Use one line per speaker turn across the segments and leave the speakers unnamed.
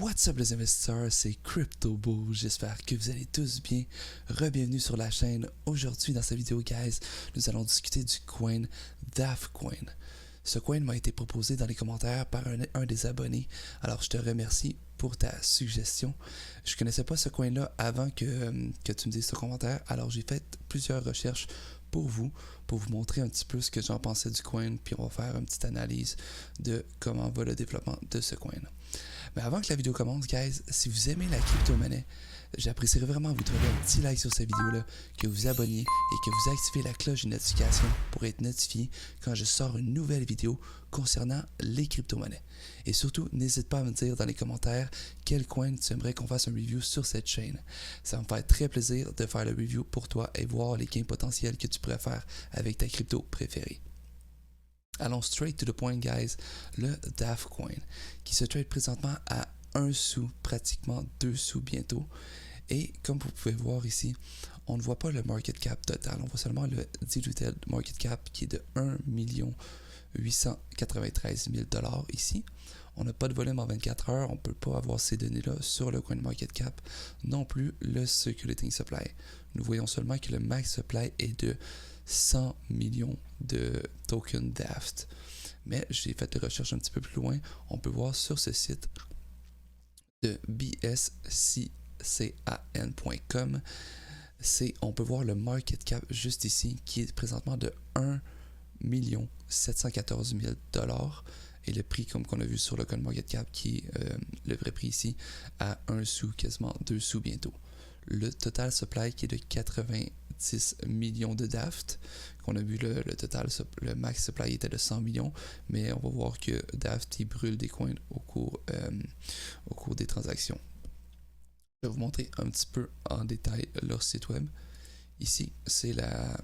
What's up les investisseurs, c'est CryptoBull, j'espère que vous allez tous bien. Re-bienvenue sur la chaîne. Aujourd'hui dans cette vidéo guys, nous allons discuter du coin Daft Coin. Ce coin m'a été proposé dans les commentaires par un des abonnés, alors je te remercie pour ta suggestion. Je connaissais pas ce coin là avant que tu me dises ce commentaire, alors j'ai fait plusieurs recherches pour vous montrer un petit peu ce que j'en pensais du coin, puis on va faire une petite analyse de comment va le développement de ce coin. Mais avant que la vidéo commence, guys, si vous aimez la crypto-monnaie, j'apprécierais vraiment vous trouver un petit like sur cette vidéo-là, que vous abonniez et que vous activez la cloche de notification pour être notifié quand je sors une nouvelle vidéo concernant les crypto-monnaies. Et surtout, n'hésite pas à me dire dans les commentaires quel coin tu aimerais qu'on fasse un review sur cette chaîne. Ça va me faire très plaisir de faire le review pour toi et voir les gains potentiels que tu pourrais faire avec ta crypto préférée. Allons straight to the point, guys. Le Daft Coin, qui se trade présentement à 1 sou, pratiquement 2 sous bientôt. Et comme vous pouvez voir ici, on ne voit pas le market cap total. On voit seulement le diluted market cap qui est de 1 893 000 $ ici. On n'a pas de volume en 24 heures. On ne peut pas avoir ces données-là sur le CoinMarketCap. Non plus le circulating supply. Nous voyons seulement que le max supply est de 100 millions de tokens Daft. Mais j'ai fait des recherches un petit peu plus loin. On peut voir sur ce site de bsccan.com, on peut voir le market cap juste ici qui est présentement de 1 714 000 $ et le prix comme qu'on a vu sur le CoinMarketCap qui est le vrai prix ici à 1 sou, quasiment 2 sous bientôt. Le total supply qui est de 90 millions de Daft, qu'on a vu le le max supply était de 100 millions, mais on va voir que Daft il brûle des coins au cours des transactions. Je vais vous montrer un petit peu en détail leur site web. Ici, c'est la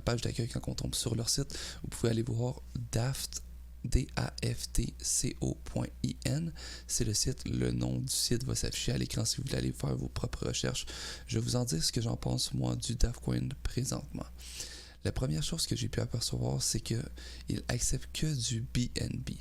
page d'accueil quand on tombe sur leur site. Vous pouvez aller voir daftco.in. C'est le site, le nom du site va s'afficher à l'écran si vous voulez aller faire vos propres recherches. Je vais vous en dire ce que j'en pense moi du Daft Coin présentement. La première chose que j'ai pu apercevoir, c'est qu'il accepte que du BNB,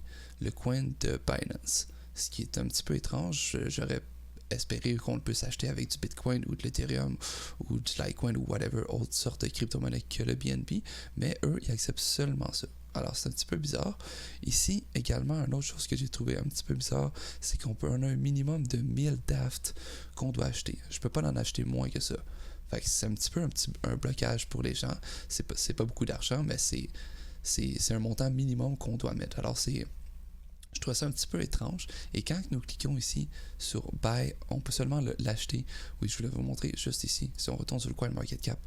le coin de Binance. Ce qui est un petit peu étrange, j'aurais espéré qu'on le puisse acheter avec du Bitcoin ou de l'Ethereum ou du Litecoin ou whatever autre sorte de crypto-monnaie que le BNB, mais eux, ils acceptent seulement ça. Alors, c'est un petit peu bizarre. Ici, également, une autre chose que j'ai trouvé un petit peu bizarre, c'est qu'on a un minimum de 1000 Daft qu'on doit acheter. Je peux pas en acheter moins que ça. Fait que c'est un petit peu un blocage pour les gens. C'est pas beaucoup d'argent, mais c'est un montant minimum qu'on doit mettre. Alors, je trouve ça un petit peu étrange. Et quand nous cliquons ici sur Buy, on peut seulement l'acheter. Oui, je voulais vous montrer juste ici. Si on retourne sur le CoinMarketCap,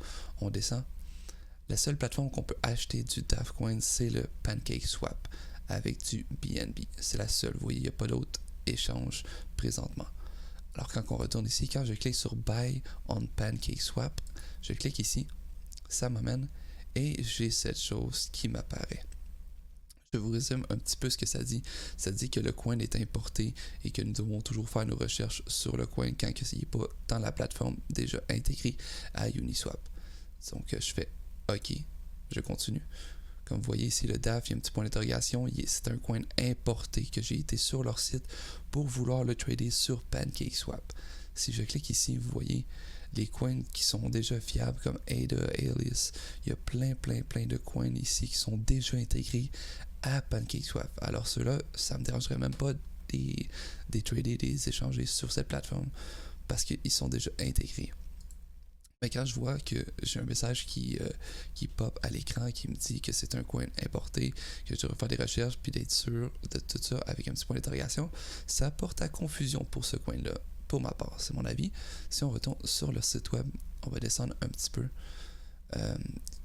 on descend. La seule plateforme qu'on peut acheter du Daft Coin, c'est le PancakeSwap avec du BNB. C'est la seule. Vous voyez, il n'y a pas d'autre échange présentement. Alors quand on retourne ici, quand je clique sur Buy on PancakeSwap, je clique ici, ça m'amène et j'ai cette chose qui m'apparaît. Je vous résume un petit peu ce que ça dit. Ça dit que le coin est importé et que nous devons toujours faire nos recherches sur le coin quand il n'est pas dans la plateforme déjà intégrée à Uniswap. Donc je fais OK, je continue. Comme vous voyez ici, le DAF, il y a un petit point d'interrogation. C'est un coin importé que j'ai été sur leur site pour vouloir le trader sur PancakeSwap. Si je clique ici, vous voyez les coins qui sont déjà fiables comme ADA, Alias. Il y a plein de coins ici qui sont déjà intégrés à PancakeSwap. Alors ceux-là, ça ne me dérangerait même pas des trader, des échanger sur cette plateforme parce qu'ils sont déjà intégrés. Mais quand je vois que j'ai un message qui pop à l'écran qui me dit que c'est un coin importé, que je devrais faire des recherches puis d'être sûr de tout ça avec un petit point d'interrogation, ça porte à confusion pour ce coin-là. Pour ma part, c'est mon avis. Si on retourne sur leur site web, on va descendre un petit peu.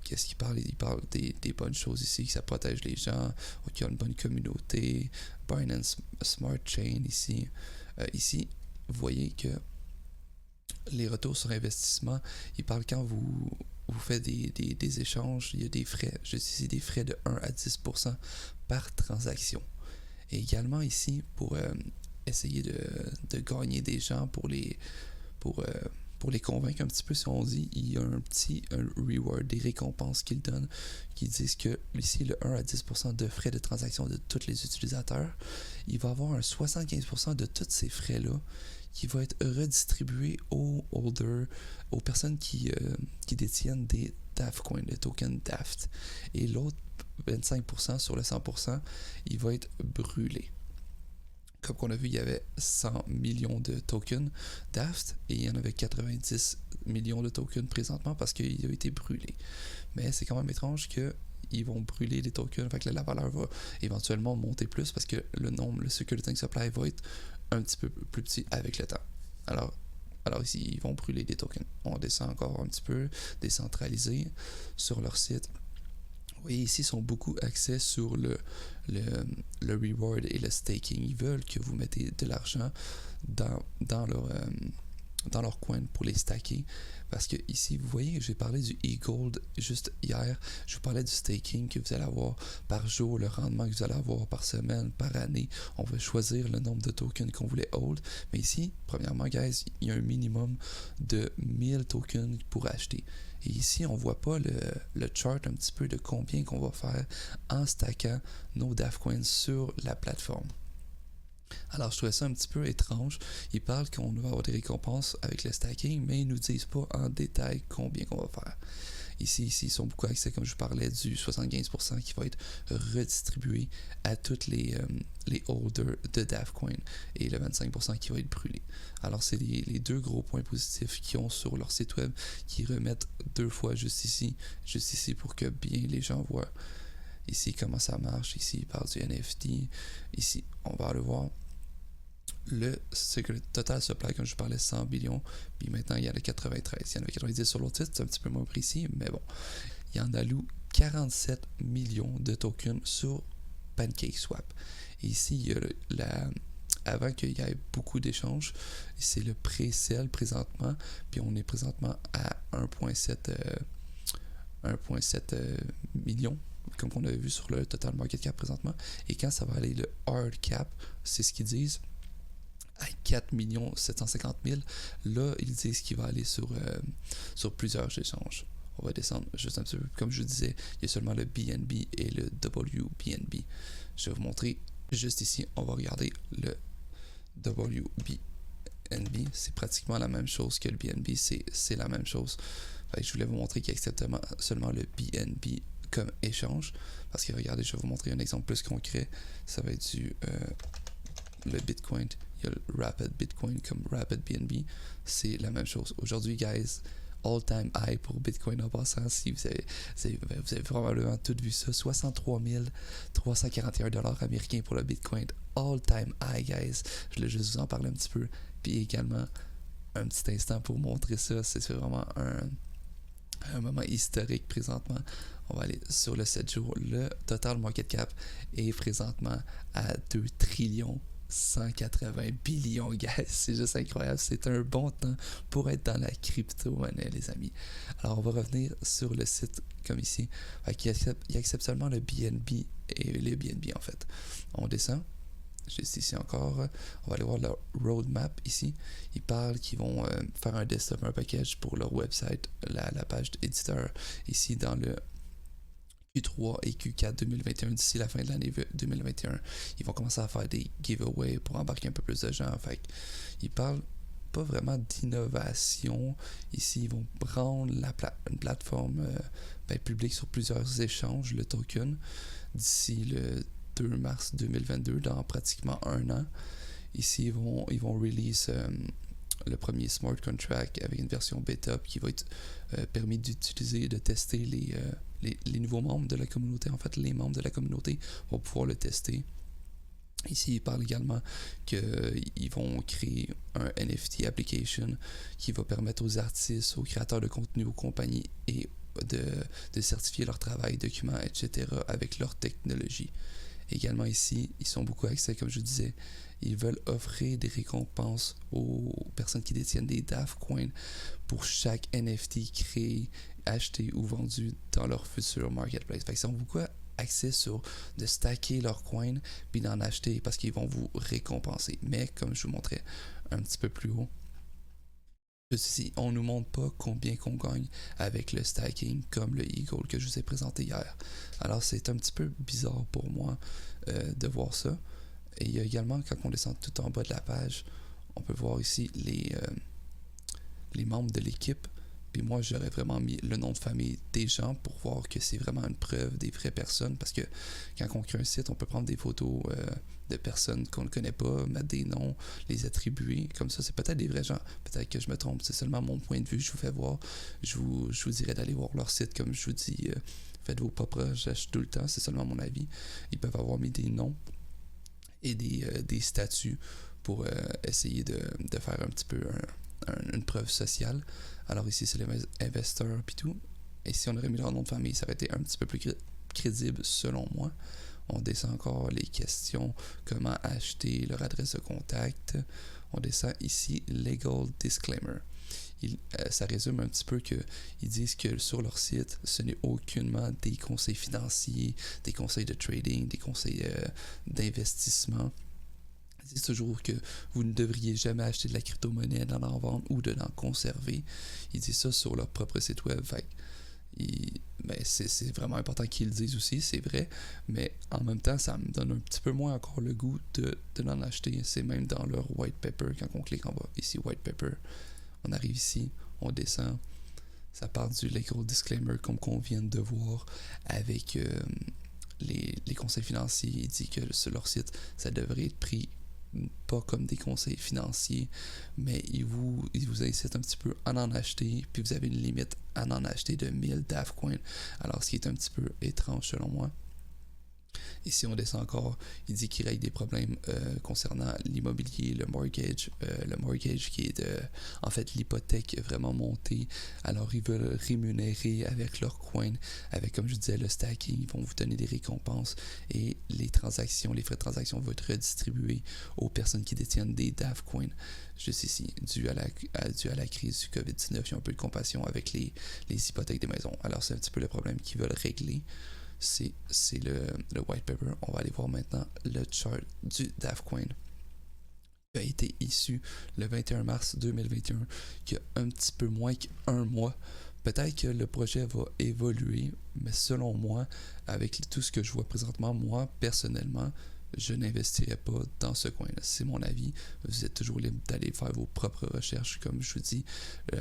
Qu'est-ce qu'il parle? Il parle des bonnes choses ici, que ça protège les gens, qu'il y a une bonne communauté, Binance Smart Chain ici. Ici, vous voyez que les retours sur investissement, il parle quand vous faites des échanges, il y a des frais. Je dis ici des frais de 1 à 10% par transaction. Et également ici, pour essayer de gagner des gens pour pour les convaincre un petit peu, si on dit, il y a un reward, des récompenses qu'ils donnent, qui disent que ici, le 1 à 10% de frais de transaction de tous les utilisateurs, il va avoir un 75% de tous ces frais-là qui va être redistribué aux holders, aux personnes qui détiennent des Daft Coin, le token Daft. Et l'autre 25% sur le 100%, il va être brûlé. Comme on a vu, il y avait 100 millions de tokens Daft et il y en avait 90 millions de tokens présentement parce qu'il a été brûlé. Mais c'est quand même étrange qu'ils vont brûler les tokens, fait que la valeur va éventuellement monter plus parce que le circulating supply va être un petit peu plus petit avec le temps. Alors ici, ils vont brûler des tokens. On descend encore un petit peu, décentralisé sur leur site. Vous voyez ici, ils sont beaucoup axés sur le reward et le staking. Ils veulent que vous mettez de l'argent dans leur coin pour les stacker. Parce que ici, vous voyez, j'ai parlé du e-gold juste hier. Je vous parlais du staking que vous allez avoir par jour, le rendement que vous allez avoir par semaine, par année. On va choisir le nombre de tokens qu'on voulait hold. Mais ici, premièrement, guys, il y a un minimum de 1000 tokens pour acheter. Et ici, on ne voit pas le chart un petit peu de combien qu'on va faire en stackant nos Daft Coins sur la plateforme. Alors, je trouvais ça un petit peu étrange. Ils parlent qu'on va avoir des récompenses avec le stacking, mais ils ne nous disent pas en détail combien qu'on va faire. Ici, ils sont beaucoup axés, comme je parlais, du 75% qui va être redistribué à tous les holders de Daft Coin et le 25% qui va être brûlé. Alors, c'est les deux gros points positifs qu'ils ont sur leur site web qui remettent deux fois juste ici pour que bien les gens voient ici comment ça marche. Ici, ils parlent du NFT. Ici, on va aller voir le total supply, comme je parlais, 100 billions, puis maintenant il y en a 93. Il y en avait 90 sur l'autre site, c'est un petit peu moins précis, mais bon. Il y en alloue 47 millions de tokens sur PancakeSwap. Et ici, il y a avant qu'il y ait beaucoup d'échanges, c'est le pré-sell présentement, puis on est présentement à 1.7 millions, comme on a vu sur le total market cap présentement. Et quand ça va aller le hard cap, c'est ce qu'ils disent, à 4 750 000, là, ils disent qu'il va aller sur plusieurs échanges. On va descendre juste un petit peu. Comme je disais, il y a seulement le BNB et le WBNB. Je vais vous montrer juste ici. On va regarder le WBNB. C'est pratiquement la même chose que le BNB. C'est la même chose. Fait que je voulais vous montrer qu'il accepte seulement le BNB comme échange. Parce que regardez, je vais vous montrer un exemple plus concret. Ça va être le Bitcoin. Il y a le Rapid Bitcoin comme Rapid BNB. C'est la même chose. Aujourd'hui, guys, all-time high pour Bitcoin en passant. Si vous avez probablement tout vu ça. 63 341 $ américains pour le Bitcoin. All-time high, guys. Je voulais juste vous en parler un petit peu. Puis également, un petit instant pour montrer ça. C'est vraiment un moment historique présentement. On va aller sur le 7 jours. Le total market cap est présentement à 2 trillions 180 billions, guys. C'est juste incroyable. C'est un bon temps pour être dans la crypto-monnaie, les amis. Alors, on va revenir sur le site comme ici. Il accepte seulement le BNB et le BNB, en fait. On descend. Juste ici encore. On va aller voir leur roadmap ici. Ils parlent qu'ils vont faire un desktop, un package pour leur website, la page éditeur ici dans le Q3 et Q4 2021 d'ici la fin de l'année 2021. Ils vont commencer à faire des giveaways pour embarquer un peu plus de gens. Fait ils parlent pas vraiment d'innovation. Ici, ils vont rendre une plateforme publique sur plusieurs échanges, le token, d'ici le 2 mars 2022, dans pratiquement un an. Ici, ils vont release le premier smart contract avec une version bêta qui va être permis d'utiliser et de tester les nouveaux membres de la communauté. En fait, les membres de la communauté vont pouvoir le tester. Ici, il parle également qu'ils vont créer un NFT application qui va permettre aux artistes, aux créateurs de contenu, aux compagnies et de certifier leur travail, documents, etc. avec leur technologie. Également ici, ils sont beaucoup axés, comme je disais, ils veulent offrir des récompenses aux personnes qui détiennent des Daft Coin pour chaque NFT créé, acheté ou vendu dans leur futur marketplace. Fait que ils sont beaucoup axés sur de stacker leurs coins puis d'en acheter parce qu'ils vont vous récompenser. Mais comme je vous montrais un petit peu plus haut, Ceci, on nous montre pas combien qu'on gagne avec le stacking comme le e-gold que je vous ai présenté hier. Alors c'est un petit peu bizarre pour moi de voir ça. Et il y a également, quand on descend tout en bas de la page, on peut voir ici les membres de l'équipe. Puis moi, j'aurais vraiment mis le nom de famille des gens pour voir que c'est vraiment une preuve des vraies personnes. Parce que quand on crée un site, on peut prendre des photos de personnes qu'on ne connaît pas, mettre des noms, les attribuer. Comme ça, c'est peut-être des vrais gens. Peut-être que je me trompe. C'est seulement mon point de vue. Je vous fais voir. Je vous dirais d'aller voir leur site. Comme je vous dis, faites vos propres recherches tout le temps. C'est seulement mon avis. Ils peuvent avoir mis des noms et des statuts pour essayer de faire un petit peu une preuve sociale. Alors ici, c'est les investisseurs puis tout. Et si on aurait mis leur nom de famille, ça aurait été un petit peu plus crédible selon moi. On descend encore les questions, comment acheter, leur adresse de contact. On descend ici, legal disclaimer. Ça résume un petit peu qu'ils disent que sur leur site, ce n'est aucunement des conseils financiers, des conseils de trading, des conseils d'investissement. Ils disent toujours que vous ne devriez jamais acheter de la crypto-monnaie, d'en vendre ou de l'en conserver. Ils disent ça sur leur propre site web. C'est vraiment important qu'ils le disent aussi, c'est vrai, mais en même temps, ça me donne un petit peu moins encore le goût de l'en acheter. C'est même dans leur white paper, quand on clique en bas, ici, white paper, on arrive ici, on descend, ça part du legal disclaimer comme qu'on vient de voir avec les conseils financiers. Il dit que sur leur site, ça devrait être pris pas comme des conseils financiers, mais ils vous incitent un petit peu à en acheter, puis vous avez une limite à en acheter de 1000 DAF coins. Alors, ce qui est un petit peu étrange selon moi. Et si on descend encore, il dit qu'il règle des problèmes concernant l'immobilier, le mortgage qui est en fait l'hypothèque vraiment montée. Alors ils veulent rémunérer avec leurs coins, avec comme je disais le stacking, ils vont vous donner des récompenses et les frais de transaction vont être redistribués aux personnes qui détiennent des DAF coins. Juste ici, dû à la crise du COVID-19, il y a un peu de compassion avec les hypothèques des maisons. Alors c'est un petit peu le problème qu'ils veulent régler. C'est le white paper. On va aller voir maintenant le chart du DAF Coin qui a été issu le 21 mars 2021, qui a un petit peu moins qu'un mois. Peut-être que le projet va évoluer, mais selon moi, avec tout ce que je vois présentement, moi, personnellement, je n'investirai pas dans ce coin-là. C'est mon avis. Vous êtes toujours libre d'aller faire vos propres recherches. Comme je vous dis,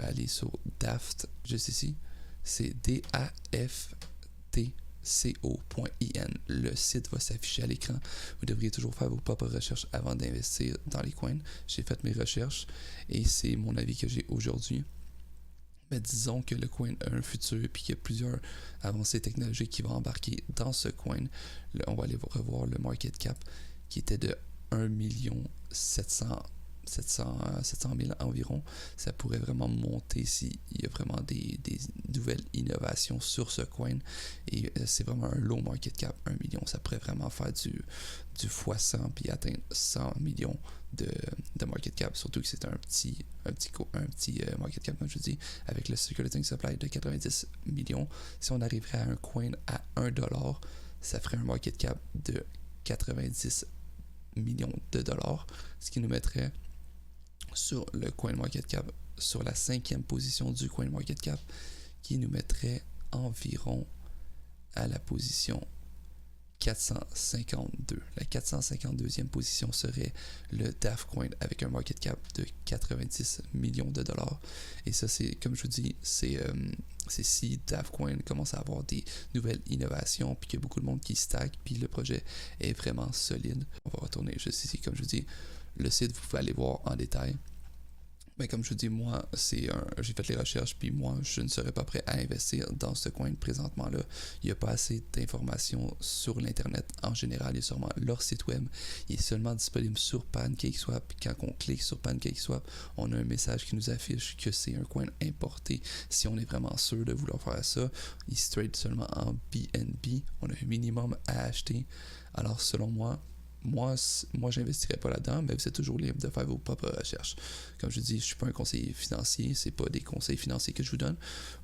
allez sur DAFT, juste ici. C'est DAFT. co.in. Le site va s'afficher à l'écran. Vous devriez toujours faire vos propres recherches avant d'investir dans les coins. J'ai fait mes recherches et c'est mon avis que j'ai aujourd'hui. Mais disons que le coin a un futur et qu'il y a plusieurs avancées technologiques qui vont embarquer dans ce coin. On va aller revoir le market cap qui était de 1 700 000 environ. Ça pourrait vraiment monter s'il y a vraiment des nouvelles innovations sur ce coin. Et c'est vraiment un low market cap, 1 million. Ça pourrait vraiment faire du x100 puis atteindre 100 millions de market cap. Surtout que c'est un petit market cap, comme je vous dis, avec le circulating supply de 90 millions. Si on arriverait à un coin à 1$, ça ferait un market cap de 90 millions de dollars, ce qui nous mettrait sur le CoinMarketCap, sur la 5e position du CoinMarketCap, qui nous mettrait environ à la position 452. La 452e position serait le DAF Coin avec un market cap de 90 millions de dollars. Et ça, c'est, comme je vous dis, c'est si DAF Coin commence à avoir des nouvelles innovations, puis qu'il y a beaucoup de monde qui stack, puis le projet est vraiment solide. On va retourner juste ici, comme je vous dis, le site, vous pouvez aller voir en détail. Mais comme je vous dis, moi, j'ai fait les recherches, puis moi, je ne serais pas prêt à investir dans ce coin présentement-là. Il n'y a pas assez d'informations sur l'Internet en général. Il y a sûrement leur site web. Il est seulement disponible sur PancakeSwap. Quand on clique sur PancakeSwap, on a un message qui nous affiche que c'est un coin importé. Si on est vraiment sûr de vouloir faire ça, il se trade seulement en BNB. On a un minimum à acheter. Alors, selon moi, j'investirais pas là-dedans, mais vous êtes toujours libre de faire vos propres recherches. Comme je dis, je suis pas un conseiller financier, c'est pas des conseils financiers que je vous donne.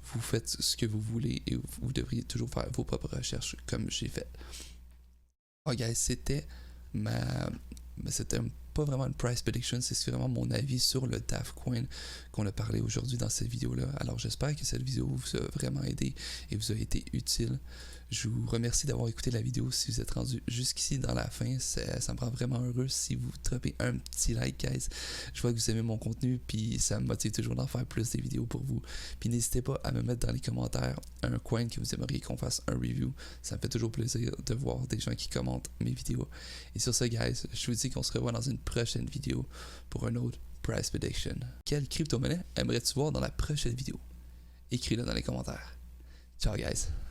Vous faites ce que vous voulez et vous devriez toujours faire vos propres recherches comme j'ai fait. Ok, c'était pas vraiment une price prediction, c'est vraiment mon avis sur le DAF Coin qu'on a parlé aujourd'hui dans cette vidéo-là. Alors j'espère que cette vidéo vous a vraiment aidé et vous a été utile. Je vous remercie d'avoir écouté la vidéo. Si vous êtes rendu jusqu'ici dans la fin, ça me rend vraiment heureux si vous dropez un petit like, guys. Je vois que vous aimez mon contenu, puis ça me motive toujours d'en faire plus des vidéos pour vous. Puis n'hésitez pas à me mettre dans les commentaires un coin que vous aimeriez qu'on fasse un review. Ça me fait toujours plaisir de voir des gens qui commentent mes vidéos. Et sur ce, guys, je vous dis qu'on se revoit dans une prochaine vidéo pour un autre price prediction. Quelle crypto-monnaie aimerais-tu voir dans la prochaine vidéo? Écris-le dans les commentaires. Ciao, guys!